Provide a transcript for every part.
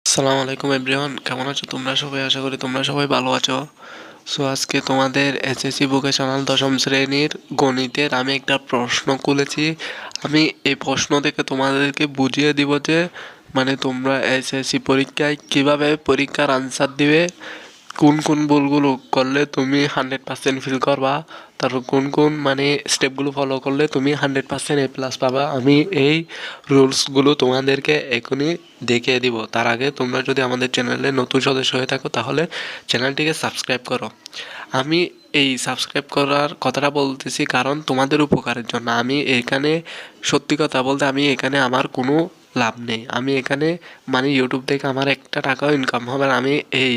আসসালামু আলাইকুম এভরিওয়ান, কেমন আছো তোমরা সবাই? আশা করি তোমরা সবাই ভালো আছো। সো আজকে তোমাদের এসএসসি ভোকেশনাল দশম শ্রেণীর গণিতের আমি একটা প্রশ্ন খুলেছি। আমি এই প্রশ্ন থেকে তোমাদেরকে বুঝিয়ে দিব যে তোমরা এসএসসি পরীক্ষায় কিভাবে পরীক্ষার আনসার দিবে, কোন কোন ভুলগুলো করলে তুমি 100% ফিল করবা, তারপর কোন কোন স্টেপগুলো ফলো করলে তুমি 100% A+ পাবা। আমি এই রুলসগুলো তোমাদেরকে এখনই দেখিয়ে দিব। তার আগে তোমরা যদি আমাদের চ্যানেলে নতুন সদস্য হয়ে থাকো তাহলে চ্যানেলটিকে সাবস্ক্রাইব করো। আমি এই সাবস্ক্রাইব করার কথাটা বলতেছি কারণ তোমাদের উপকারের জন্য। আমি এখানে সত্যি কথা বলতে আমি এখানে আমার কোনো লাভ নেই। আমি এখানে ইউটিউব থেকে আমার একটা টাকাও ইনকাম হবে না। আমি এই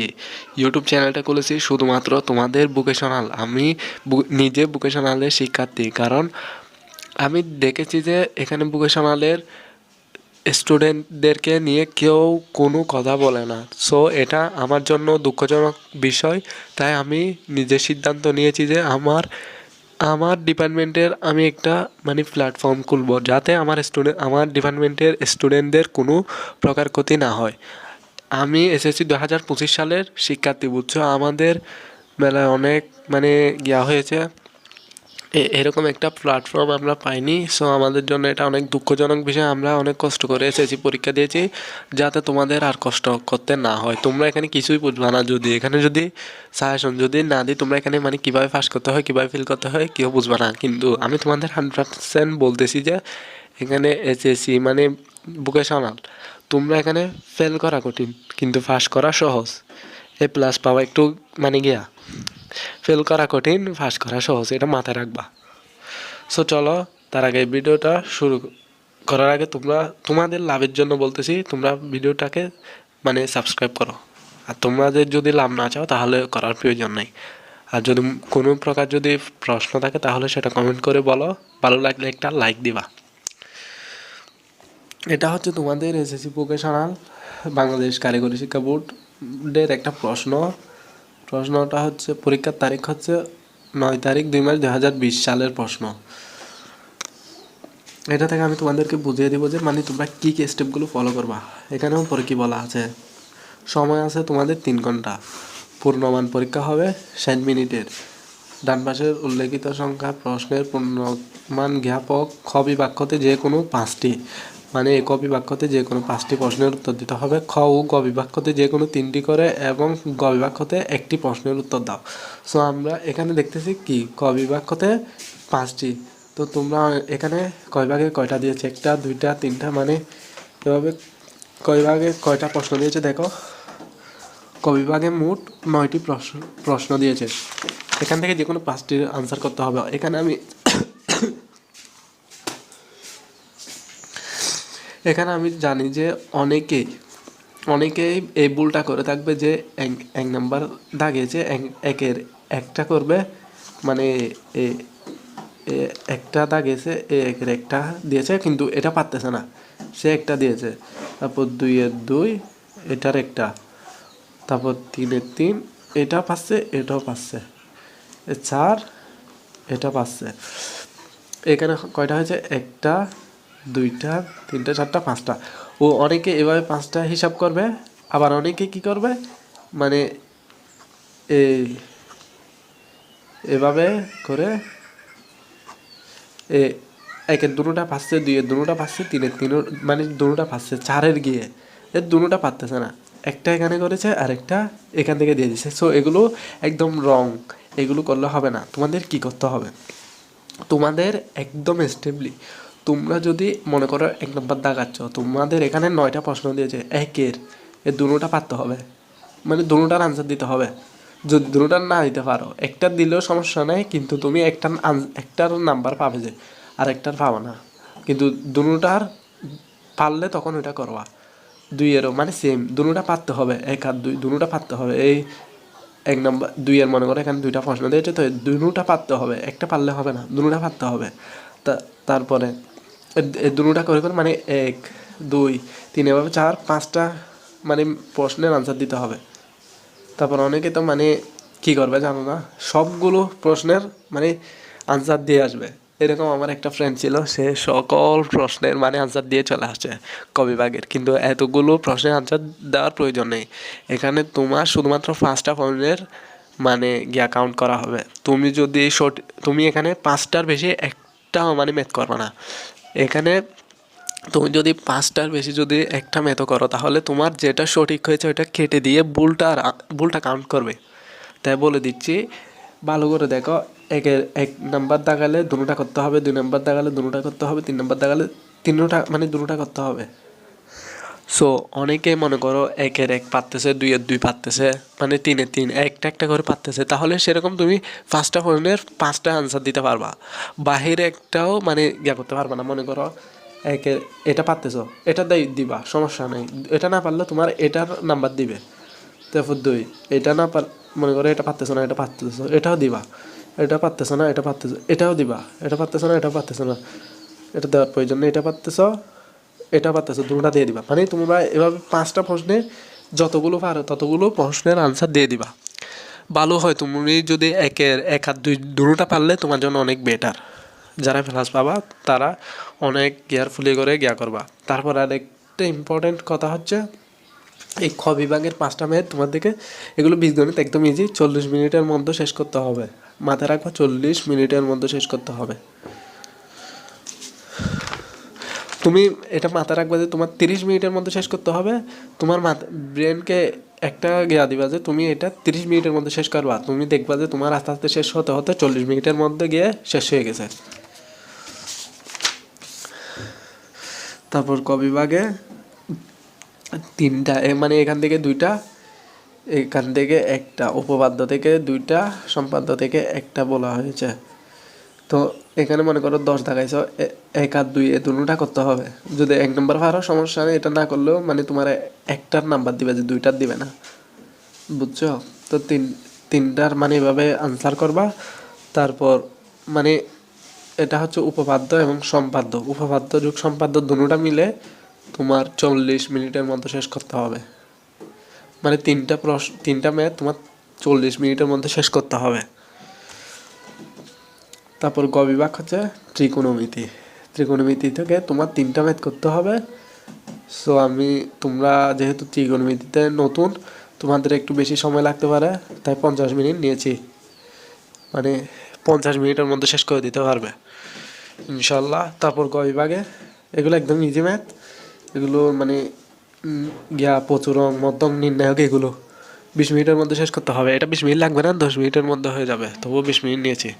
ইউটিউব চ্যানেলটা খুলেছি শুধুমাত্র তোমাদের ভোকেশনাল। আমি নিজে ভোকেশনালের শিক্ষার্থী, কারণ আমি দেখেছি যে এখানে ভোকেশনালের স্টুডেন্টদেরকে নিয়ে কেউ কোনো কথা বলে না। সো এটা আমার জন্য দুঃখজনক বিষয়। তাই আমি নিজের সিদ্ধান্ত নিয়েছি যে আমার ডিপার্টমেন্টের আমি একটা প্ল্যাটফর্ম খুলবো, যাতে আমার ডিপার্টমেন্টের স্টুডেন্টদের কোনো প্রকার ক্ষতি না হয়। আমি এসএসসি 2025 সালের শিক্ষার্থী, বুঝছো? আমাদের মেলায় অনেক ইয়া হয়েছে, এরকম একটা প্ল্যাটফর্ম আমরা পাইনি। সো আমাদের জন্য এটা অনেক দুঃখজনক বিষয়। আমরা অনেক কষ্ট করে এসএসসি পরীক্ষা দিয়েছি যাতে তোমাদের আর কষ্ট করতে না হয়। তোমরা এখানে কিছুই বুঝবা না যদি সাজেশন যদি না দিই। তোমরা এখানে কীভাবে পাস করতে হয়, কীভাবে ফিল করতে হয় কেউ বুঝবা না। কিন্তু আমি তোমাদের 100% বলতেছি যে এখানে এসএসসি ভোকেশনাল, তোমরা এখানে ফেল করা কঠিন কিন্তু পাস করা সহজ। A+ পাওয়া একটু গিয়া ফেল করা কঠিন, পাস করা সহজ, এটা মাথায় রাখবা। সো চলো, তার আগে ভিডিওটা শুরু করার আগে তোমাদের লাভের জন্য বলতেছি, তোমরা ভিডিওটাকে সাবস্ক্রাইব করো। আর তোমাদের যদি লাভ না চাও তাহলে করার প্রয়োজন নেই। আর যদি কোনো প্রকার যদি প্রশ্ন থাকে তাহলে সেটা কমেন্ট করে বলো। ভালো লাগলে একটা লাইক দিবা। এটা হচ্ছে তোমাদের এসএসসি ভোকেশনাল বাংলাদেশ কারিগরি শিক্ষা বোর্ডের একটা প্রশ্নটা হচ্ছে, পরীক্ষার তারিখ হচ্ছে 9 তারিখ 2 মাস 2020 সালের প্রশ্ন। এটা থেকে আমি তোমাদেরকে বুঝিয়ে দিব যে তোমরা কী কী স্টেপগুলো ফলো করবা। এখানেও পরে কী বলা আছে, সময় আছে তোমাদের 3 ঘন্টা। পূর্ণমান পরীক্ষা হবে 60 মিনিটের। ডান পাশের উল্লেখিত সংখ্যা প্রশ্নের পূর্ণমান জ্ঞাপক খ বিভাগতে যে কোনো 5টি, ক বিভাগতে যে কোনো 5টি প্রশ্নের উত্তর দিতে হবে। খ ও গ বিভাগতে যে কোনো 3টি করে এবং গ বিভাগতে একটি প্রশ্নের উত্তর দাও। সো আমরা এখানে দেখতেছি কি ক বিভাগতে 5টি। তো তোমরা এখানে কয় ভাগে কয়টা দিয়েছে, 1টা 2টা 3টা, এভাবে কয় ভাগে কয়টা প্রশ্ন দিয়েছে দেখো। ক বিভাগে মোট 9টি প্রশ্ন দিয়েছে। এখান থেকে যে কোনো 5টির আনসার করতে হবে। এখানে আমি জানি যে অনেকেই এই ভুলটা করে থাকবে যে এক নাম্বার দাগিয়েছে, একের একটা করবে, একটা দাগিয়েছে, একের একটা দিয়েছে কিন্তু এটা পারতেছে না, সে একটা দিয়েছে। তারপর 2-এর 2, এটার একটা, তারপর 3-এর 3, এটা পাচ্ছে, এটাও পাচ্ছে, 4, এটা পাচ্ছে। এখানে কয়টা হয়েছে, 1টা 2টা 3টা 4টা 5টা। ও অনেকে এভাবে 5টা হিসাব করবে, আবার অনেকে কি করবে এই এভাবে করে একের দুটোটা পাচ্ছে, 2-এর দুটোটা পাচ্ছে, 3-এর তিনও দুটোটা পাচ্ছে, 4-এর গিয়ে এর দুটোটা পারতেছে না, একটা এখানে করেছে আর একটা এখান থেকে দিয়ে দিচ্ছে। সো এগুলো একদম রং, এগুলো করলে হবে না। তোমাদের কি করতে হবে, তোমাদের একদম স্টেবলি, তোমরা যদি মনে করো 1 নম্বর দাগাচ্ছ, তোমাদের এখানে 9টা প্রশ্ন দিয়েছে, এর দুটোটা পারতে হবে, দুটোটার আনসার দিতে হবে। যদি দুটোটার না দিতে পারো, একটা দিলেও সমস্যা নেই, কিন্তু তুমি একটার নাম্বার পাবে যে, আর একটার পাবো না। কিন্তু দুটোটার পারলে তখন ওইটা করবা। 2-এরও সেম, দুটোটা পারতে হবে, 1 আর 2 দুটোটা পারতে হবে। এই 1 নম্বর 2-এর মনে করো এখানে 2টা প্রশ্ন দিয়েছে, তো দুটোটা পারতে হবে, একটা পারলে হবে না, দুটোটা পারতে হবে। তারপরে দুটোটা করে 1 2 3 এভাবে 4 5টা প্রশ্নের আনসার দিতে হবে। তারপর অনেকে তো কী করবে জানো না, সবগুলো প্রশ্নের আনসার দিয়ে আসবে, এরকম আমার একটা ফ্রেন্ড ছিল, সে সকল প্রশ্নের মানে আনসার দিয়ে চলে আসছে ক বিভাগের, কিন্তু এতগুলো প্রশ্নের আনসার দেওয়ার প্রয়োজন নেই। এখানে তোমার শুধুমাত্র 5টা পয়েন্টের মানে গিয়া কাউন্ট করা হবে। তুমি যদি তুমি এখানে 5টার বেশি একটাও মানে ম্যাথ করবে না। এখানে তুমি যদি 5টার বেশি যদি একটা ম্যাথও করো, তাহলে তোমার যেটা সঠিক হয়েছে ওইটা কেটে দিয়ে ভুলটা কাউন্ট করবে। তাই বলে দিচ্ছি, ভালো করে দেখো। 1 নাম্বার দাগালে দুটোটা করতে হবে, 2 নাম্বার দাগালে দুটোটা করতে হবে, 3 নাম্বার দাগালে তিনটা মানে দুটোটা করতে হবে। সো অনেকেই মনে করো 1-1 পারতেছে, 2-2 পারতেছে, মানে 3-3 একটা একটা করে পারতেছে, তাহলে সেরকম তুমি 5টা পয়েন্টের 5টা আনসার দিতে পারবা। বাহিরে একটাও মানে ইয়া করতে পারবা না। মনে করো এটা পারতেছো, এটা দিবা, সমস্যা নেই। এটা না পারলে তোমার এটার নাম্বার দিবে। তারপর 2, এটা না মনে করো এটা পারতেছো না, এটা পারতেছো, এটাও দিবা। এটা পারতেছো না, এটা পারতেছো, এটাও দিবা। এটা পারতেছো না, এটাও পারতেছো না, এটা দেওয়ার প্রয়োজন নেই। এটা পারতেছো, এটা পারতেছো, দুটোটা দিয়ে দিবা। মানে তোমরা এভাবে 5টা প্রশ্নে যতগুলো পারো ততগুলো প্রশ্নের আনসার দিয়ে দিবা। ভালো হয় তুমি যদি 1 আর 2 দুটোটা পারলে তোমার জন্য অনেক বেটার। যারা ক্লাস পাবা তারা অনেক কেয়ারফুলি করে গিয়া করবা। তারপর আর একটা ইম্পর্টেন্ট কথা হচ্ছে, এই খ বিভাগের 5টা ম্যাথ তোমাদেরকে, এগুলো বীজগণিত একদম ইজি, 40 মিনিটের মধ্যে শেষ করতে হবে। মাথায় রাখবা 40 মিনিটের মধ্যে শেষ করতে হবে। তুমি এটা মাথায় রাখবা যে তোমার 30 মিনিটের মধ্যে শেষ করতে হবে। তোমার ব্রেনকে একটা জ্ঞা দিবা যে তুমি এটা 30 মিনিটের মধ্যে শেষ করবা। তুমি দেখবা যে তোমার আস্তে আস্তে শেষ হতে হতে 40 মিনিটের মধ্যে গিয়ে শেষ হয়ে গেছে। তারপর ক বিভাগে 3টা, মানে এখান থেকে 2টা, এখান থেকে একটা, উপপাদ্য থেকে 2টা, সম্পাদ্য থেকে একটা বলা হয়েছে। তো এখানে মনে করো 10 দেখাইছো, 1 আর 2 দুটোটা করতে হবে। যদি 1 নম্বর পারো সমস্যা নেই, এটা না করলেও মানে তোমার একটার নাম্বার দিবে, যে 2টার দিবে না, বুঝছো? তো তিনটার মানে এভাবে আনসার করবা। তারপর মানে এটা হচ্ছে উপপাদ্য এবং সম্পাদ্য। উপপাদ্য যোগ সম্পাদ্য দুটোটা মিলে তোমার 40 মিনিটের মধ্যে শেষ করতে হবে। মানে 3টা ম্যাথ তোমার 40 মিনিটের মধ্যে শেষ করতে হবে। তারপর গ বিভাগ হচ্ছে ত্রিকোণমিতি। ত্রিকোণমিতি থেকে তোমার 3টা ম্যাথ করতে হবে। সো তোমরা যেহেতু ত্রিকোণমিতিতে নতুন, তোমাদের একটু বেশি সময় লাগতে পারে, তাই 50 মিনিট নিয়েছি। মানে 50 মিনিটের মধ্যে শেষ করে দিতে পারবে ইনশাল্লাহ। তারপর গ বিভাগে এগুলো একদম ইজি ম্যাথ। এগুলো মানে প্রচুরক, মধ্যক, নির্ণায়ক, এগুলো 20 মিনিটের মধ্যে শেষ করতে হবে। এটা 20 মিনিট লাগবে না, 10 মিনিটের মধ্যে হয়ে যাবে, তবুও 20 মিনিট নিয়েছি।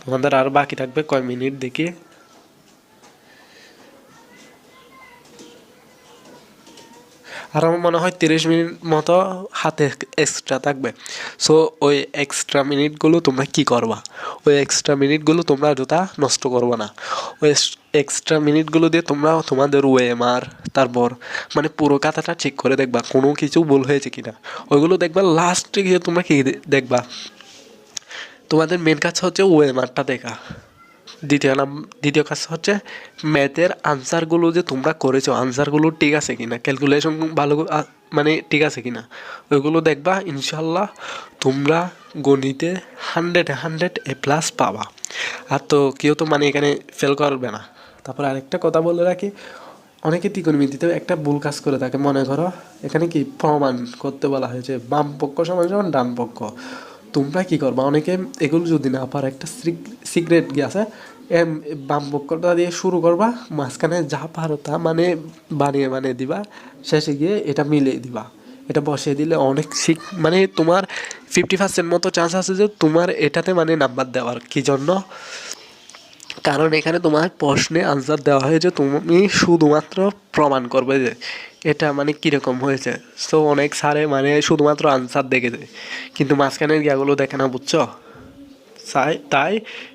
তোমাদের আর বাকি থাকবে কয় মিনিট দেখি। আর আমার মনে হয় 30 মিনিট মতো হাতে এক্সট্রা থাকবে। সো ওই এক্সট্রা মিনিটগুলো তোমরা কি করবা? ওই এক্সট্রা মিনিটগুলো তোমরা যথা নষ্ট করবা না। ওই এক্সট্রা মিনিটগুলো দিয়ে তোমরা তোমাদের ওএমআর, তারপর মানে পুরো খাতাটা চেক করে দেখবা কোনো কিছু ভুল হয়েছে কিনা। ওইগুলো দেখবা, লাস্টে গিয়ে তোমরা কি দেখবা, তোমাদের মেন কাজ হচ্ছে ওএমআরটা দেখা। দ্বিতীয় কাজ হচ্ছে ম্যাথের আনসারগুলো যে তোমরা করেছো, আনসারগুলো ঠিক আছে কিনা, ক্যালকুলেশন ভালো মানে ঠিক আছে কিনা, ওইগুলো দেখবা। ইনশাল্লাহ তোমরা গণিতে 100 A+ পাবা। আর তো কেউ তো মানে এখানে ফেল করবে না। তারপর আরেকটা কথা বলে রাখি, অনেকে ত্রিকোণমিতিতে একটা ভুল কাজ করে থাকে। মনে করো এখানে কি প্রমাণ করতে বলা হয়েছে, বাম পক্ষ সমান সমান ডান পক্ষ। তোমরা কি করবা, অনেকে এগুলো যদি না পারো, একটা সিক্রেট কি আছে, বাম পক্ষটা দিয়ে শুরু করবা, মাঝখানে যা পারো তা মানে বানিয়ে দিবা, শেষে গিয়ে এটা মিলিয়ে দিবা। এটা বসিয়ে দিলে অনেক মানে তোমার 50% মতো চান্স আছে যে তোমার এটাতে মানে নাম্বার দেওয়ার। কি জন্য? কারণ এখানে তোমার প্রশ্নে আনসার দেওয়া হয়েছে, তুমি শুধুমাত্র প্রমাণ করবে যে এটা মানে কীরকম হয়েছে। সো অনেক স্যারে মানে শুধুমাত্র আনসার দেখে দেয়, কিন্তু মাঝখানের গিয়াগুলো দেখে না, বুঝছো? তাই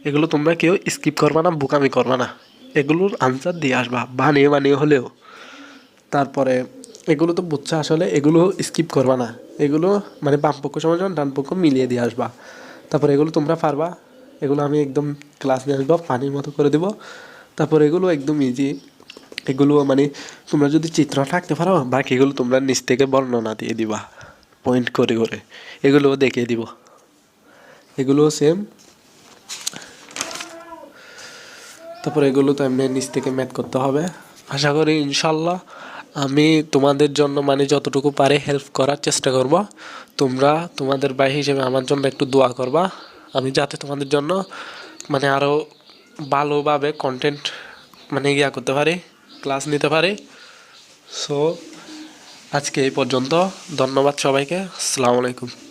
এগুলো তোমরা কেউ স্কিপ করবা না, বোকামি করবা না, এগুলোর আনসার দিয়ে আসবা বানিয়ে হলেও। তারপরে এগুলো তো বুঝছো, আসলে এগুলো স্কিপ করবা না, এগুলো মানে বাম পক্ষ সমান সমান ডান পক্ষ মিলিয়ে দিয়ে আসবা। তারপরে এগুলো তোমরা পারবা। এগুলো আমি একদম ক্লাস নিয়ে আসবো, পানির মতো করে দেবো। তারপর এগুলো একদম ইজি। এগুলো মানে তোমরা যদি চিত্র থাকতে পারো, বাকিগুলো তোমরা নিচ থেকে বর্ণনা দিয়ে দিবা পয়েন্ট করে করে, এগুলোও দেখিয়ে দিব। এগুলোও সেম। তারপর এগুলো তো এমনি নিচ থেকে ম্যাথ করতে হবে। আশা করি ইনশাল্লাহ আমি তোমাদের জন্য মানে যতটুকু পারি হেল্প করার চেষ্টা করব। তোমরা তোমাদের ভাই হিসেবে আমার জন্য একটু দোয়া করবা, আমি যাতে তোমাদের জন্য মানে আরও ভালোভাবে কন্টেন্ট মানে করতে পারি, ক্লাস নিতে পারি। সো আজকে এই পর্যন্ত, ধন্যবাদ সবাইকে, আসসালামু আলাইকুম।